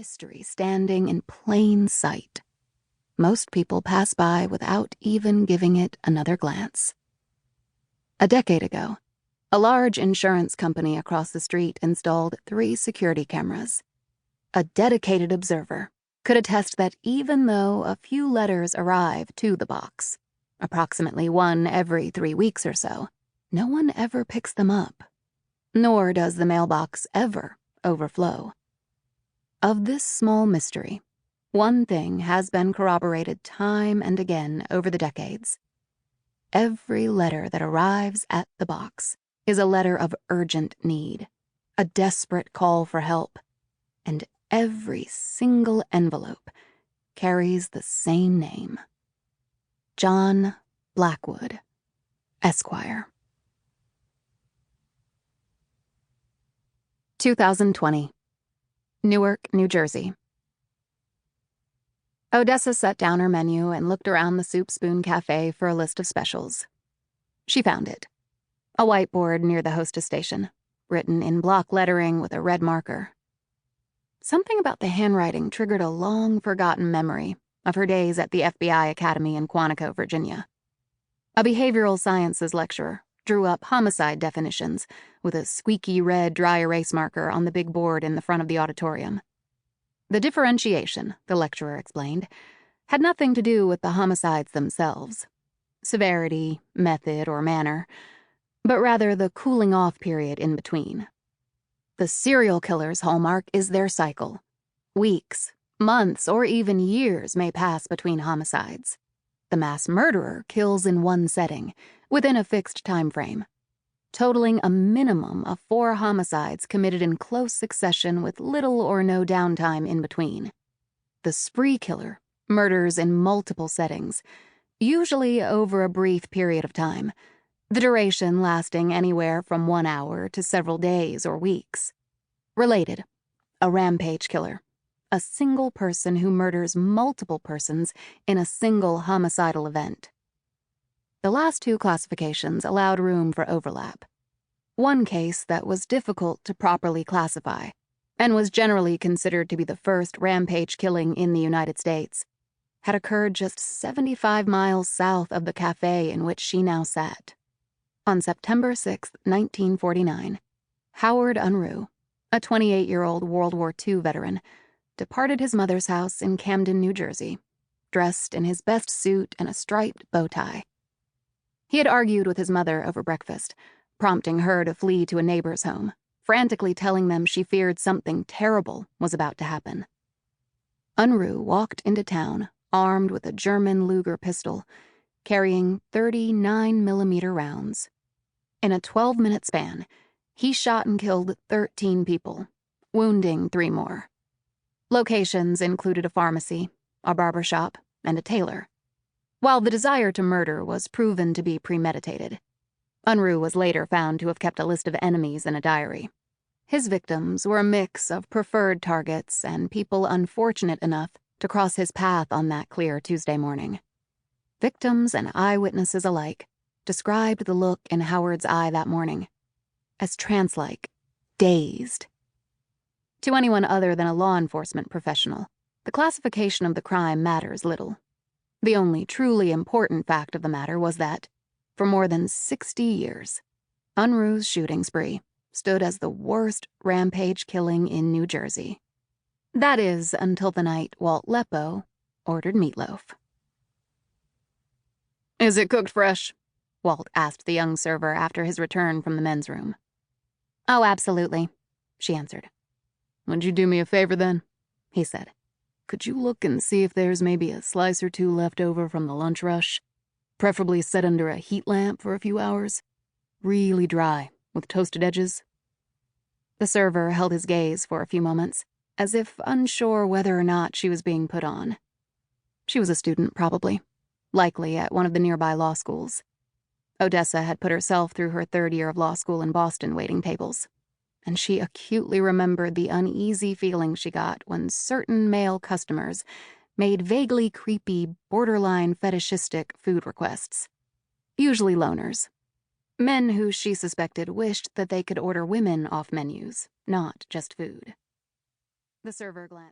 mystery standing in plain sight. Most people pass by without even giving it another glance. A decade ago, a large insurance company across the street installed 3 security cameras. A dedicated observer could attest that even though a few letters arrive to the box, approximately 1 every 3 weeks or so, no one ever picks them up, nor does the mailbox ever overflow. Of this small mystery, one thing has been corroborated time and again over the decades. Every letter that arrives at the box is a letter of urgent need, a desperate call for help, and every single envelope carries the same name: John Blackwood, Esquire. 2020. Newark, New Jersey. Odessa set down her menu and looked around the Soup Spoon Cafe for a list of specials. She found it. A whiteboard near the hostess station, written in block lettering with a red marker. Something about the handwriting triggered a long-forgotten memory of her days at the FBI Academy in Quantico, Virginia. A behavioral sciences lecturer drew up homicide definitions with a squeaky red dry erase marker on the big board in the front of the auditorium. The differentiation, the lecturer explained, had nothing to do with the homicides themselves, severity, method, or manner, but rather the cooling-off period in between. The serial killer's hallmark is their cycle. Weeks, months, or even years may pass between homicides. The mass murderer kills in one setting, within a fixed time frame, totaling a minimum of 4 homicides committed in close succession with little or no downtime in between. The spree killer murders in multiple settings, usually over a brief period of time, the duration lasting anywhere from 1 hour to several days or weeks. Related, a rampage killer, a single person who murders multiple persons in a single homicidal event. The last 2 classifications allowed room for overlap. One case that was difficult to properly classify, and was generally considered to be the first rampage killing in the United States, had occurred just 75 miles south of the cafe in which she now sat. On September 6, 1949, Howard Unruh, a 28-year-old World War II veteran, departed his mother's house in Camden, New Jersey, dressed in his best suit and a striped bow tie. He had argued with his mother over breakfast, prompting her to flee to a neighbor's home, frantically telling them she feared something terrible was about to happen. Unruh walked into town armed with a German Luger pistol, carrying 39mm rounds. In a 12-minute span, he shot and killed 13 people, wounding 3 more. Locations included a pharmacy, a barber shop, and a tailor. While the desire to murder was proven to be premeditated, Unruh was later found to have kept a list of enemies in a diary. His victims were a mix of preferred targets and people unfortunate enough to cross his path on that clear Tuesday morning. Victims and eyewitnesses alike described the look in Howard's eye that morning as trance-like, dazed. To anyone other than a law enforcement professional, the classification of the crime matters little. The only truly important fact of the matter was that, for more than 60 years, Unruh's shooting spree stood as the worst rampage killing in New Jersey. That is, until the night Walt Leppo ordered meatloaf. "Is it cooked fresh?" Walt asked the young server after his return from the men's room. "Oh, absolutely," she answered. "Would you do me a favor then?" he said. "Could you look and see if there's maybe a slice or 2 left over from the lunch rush? Preferably set under a heat lamp for a few hours. Really dry, with toasted edges." The server held his gaze for a few moments, as if unsure whether or not she was being put on. She was a student, probably, likely at one of the nearby law schools. Odessa had put herself through her 3rd year of law school in Boston waiting tables, and she acutely remembered the uneasy feeling she got when certain male customers made vaguely creepy, borderline fetishistic food requests. Usually loners. Men who she suspected wished that they could order women off menus, not just food. The server glanced.